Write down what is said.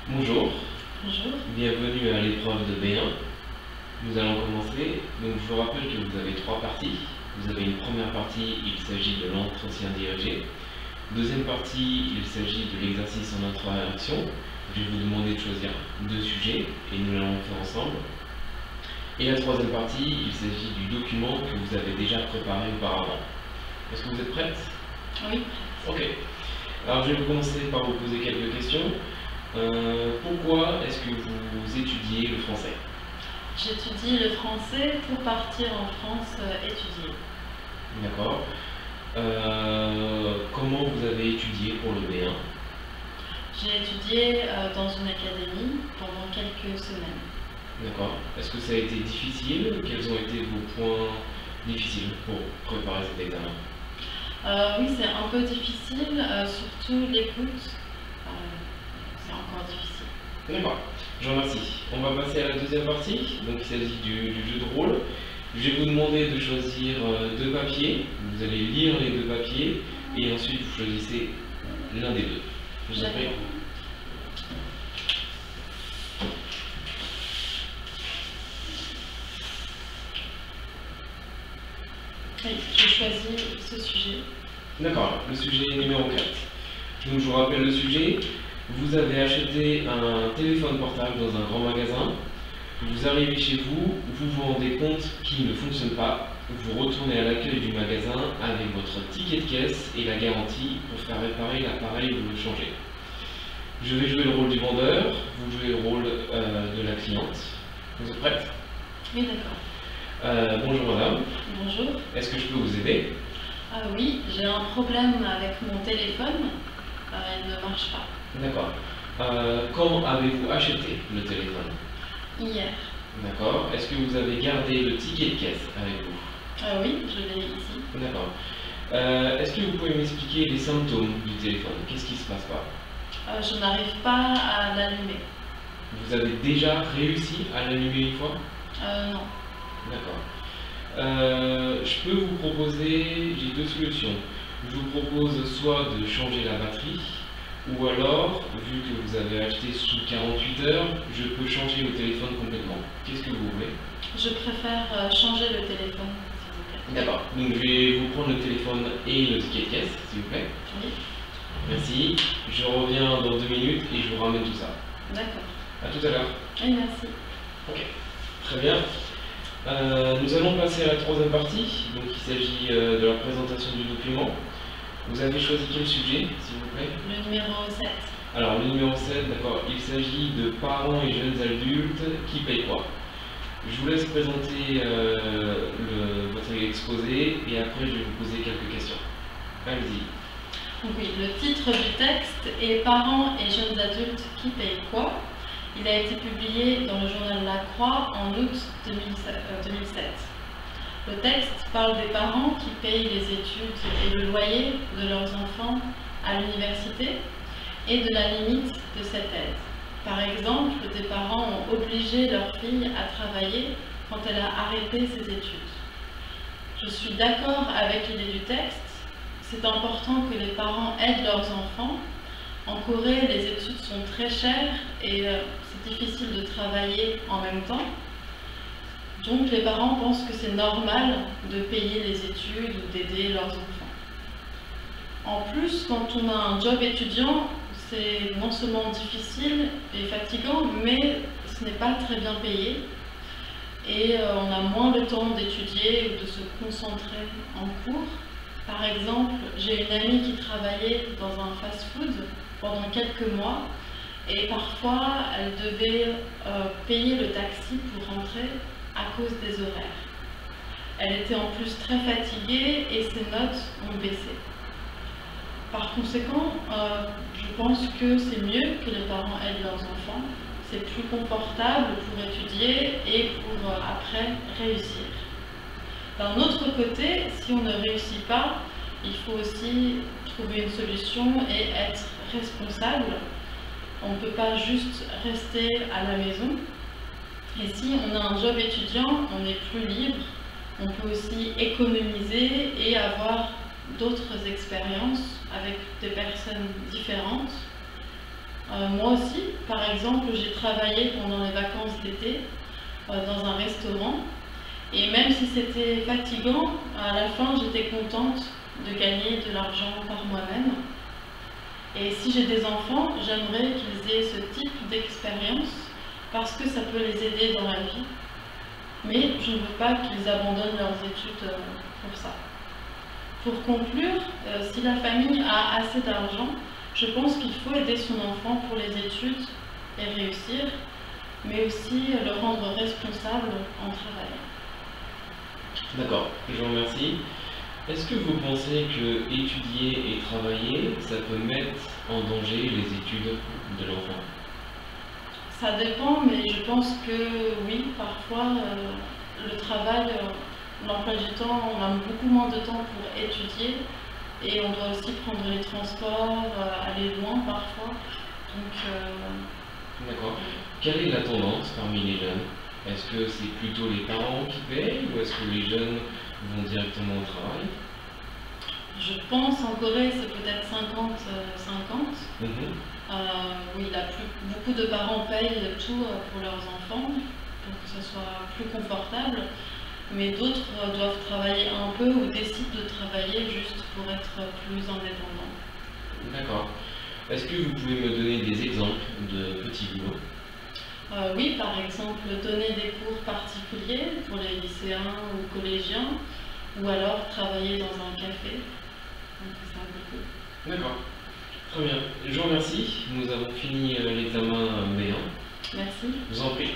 Bonjour, Bonjour. bienvenue à l'épreuve de B1. Nous allons commencer. Donc je vous rappelle que vous avez trois parties. Vous avez une première partie, il s'agit de l'entretien dirigé. Deuxième partie, il s'agit de l'exercice en interaction. Je vais vous demander de choisir deux sujets et nous allons le faire ensemble. Et la troisième partie, il s'agit du document que vous avez déjà préparé auparavant. Est-ce que vous êtes prête? Oui. Ok. Alors je vais commencer par vous poser quelques questions. Pourquoi est-ce que vous étudiez le français? J'étudie le français pour partir en France étudier. D'accord. Comment vous avez étudié pour le B1? J'ai étudié dans une académie pendant quelques semaines. D'accord. Est-ce que ça a été difficile? Quels ont été vos points difficiles pour préparer cet examen? Oui, c'est un peu difficile, surtout l'écoute. C'est encore difficile. D'accord. Je vous remercie. On va passer à la deuxième partie. Donc il s'agit du jeu de rôle. Je vais vous demander de choisir deux papiers. Vous allez lire les deux papiers et ensuite vous choisissez l'un des deux. Je vous en prie. Oui, j'ai choisi ce sujet. D'accord, le sujet numéro 4. Donc je vous rappelle le sujet. Vous avez acheté un téléphone portable dans un grand magasin. Vous arrivez chez vous, vous vous rendez compte qu'il ne fonctionne pas. Vous retournez à l'accueil du magasin avec votre ticket de caisse et la garantie pour faire réparer l'appareil ou le changer. Je vais jouer le rôle du vendeur, vous jouez le rôle de la cliente. Vous êtes prête? Oui, d'accord. Bonjour madame. Bonjour. Est-ce que je peux vous aider? Oui, j'ai un problème avec mon téléphone. Il ne marche pas. D'accord. Quand avez-vous acheté le téléphone? Hier. D'accord. Est-ce que vous avez gardé le ticket de caisse avec vous? Oui, je l'ai ici. D'accord. Est-ce que vous pouvez m'expliquer les symptômes du téléphone? Qu'est-ce qui se passe pas? Je n'arrive pas à l'allumer. Vous avez déjà réussi à l'allumer une fois? Non. D'accord. Je peux vous proposer, j'ai deux solutions. Je vous propose soit de changer la batterie, ou alors, vu que vous avez acheté sous 48 heures, je peux changer le téléphone complètement. Qu'est-ce que vous voulez? Je préfère changer le téléphone, s'il vous plaît. D'accord. Donc je vais vous prendre le téléphone et le ticket de caisse, s'il vous plaît. Oui. Merci. Je reviens dans 2 minutes et je vous ramène tout ça. D'accord. À tout à l'heure. Oui, merci. Ok. Très bien. Nous allons passer à la troisième partie. Donc il s'agit de la présentation du document. Vous avez choisi quel sujet, s'il vous plaît? Le numéro 7. Alors le numéro 7, d'accord. Il s'agit de parents et jeunes adultes qui payent quoi? Je vous laisse présenter votre exposé et après je vais vous poser quelques questions. Allez-y. Donc oui, le titre du texte est Parents et jeunes adultes qui payent quoi? Il a été publié dans le journal La Croix en août 2007. Le texte parle des parents qui payent les études et le loyer de leurs enfants à l'université et de la limite de cette aide. Par exemple, des parents ont obligé leur fille à travailler quand elle a arrêté ses études. Je suis d'accord avec l'idée du texte. C'est important que les parents aident leurs enfants. En Corée, les études sont très chères et c'est difficile de travailler en même temps. Donc les parents pensent que c'est normal de payer les études ou d'aider leurs enfants. En plus, quand on a un job étudiant, c'est non seulement difficile et fatigant, mais ce n'est pas très bien payé. Et on a moins le temps d'étudier ou de se concentrer en cours. Par exemple, j'ai une amie qui travaillait dans un fast-food pendant quelques mois et parfois elle devait payer le taxi pour rentrer à cause des horaires. Elle était en plus très fatiguée et ses notes ont baissé. Par conséquent, je pense que c'est mieux que les parents aident leurs enfants. C'est plus confortable pour étudier et pour après réussir. D'un autre côté, si on ne réussit pas, il faut aussi trouver une solution et être responsable. On ne peut pas juste rester à la maison. Et si on a un job étudiant, on est plus libre. On peut aussi économiser et avoir d'autres expériences avec des personnes différentes. Moi aussi, par exemple, j'ai travaillé pendant les vacances d'été dans un restaurant. Et même si c'était fatigant, à la fin, j'étais contente de gagner de l'argent par moi-même. Et si j'ai des enfants, j'aimerais qu'ils aient ce type d'expérience parce que ça peut les aider dans la vie. Mais je ne veux pas qu'ils abandonnent leurs études pour ça. Pour conclure, si la famille a assez d'argent, je pense qu'il faut aider son enfant pour les études et réussir, mais aussi le rendre responsable en travaillant. D'accord, je vous remercie. Est-ce que vous pensez que étudier et travailler, ça peut mettre en danger les études de l'enfant? Ça dépend, mais je pense que oui, parfois le travail, l'emploi du temps, on a beaucoup moins de temps pour étudier et on doit aussi prendre les transports, aller loin parfois. D'accord. Quelle est la tendance parmi les jeunes? Est-ce que c'est plutôt les parents qui payent ou est-ce que les jeunes vont directement au travail? Je pense en Corée, c'est peut-être 50-50. Oui, beaucoup de parents payent tout pour leurs enfants pour que ce soit plus confortable, mais d'autres doivent travailler un peu ou décident de travailler juste pour être plus indépendants. D'accord. Est-ce que vous pouvez me donner des exemples de petits boulots? Oui, par exemple, donner des cours particuliers pour les lycéens ou collégiens, ou alors travailler dans un café. Donc, c'est un peu cool. D'accord. Très bien. Je vous remercie. Nous avons fini l'examen B1. Merci. Je vous en prie.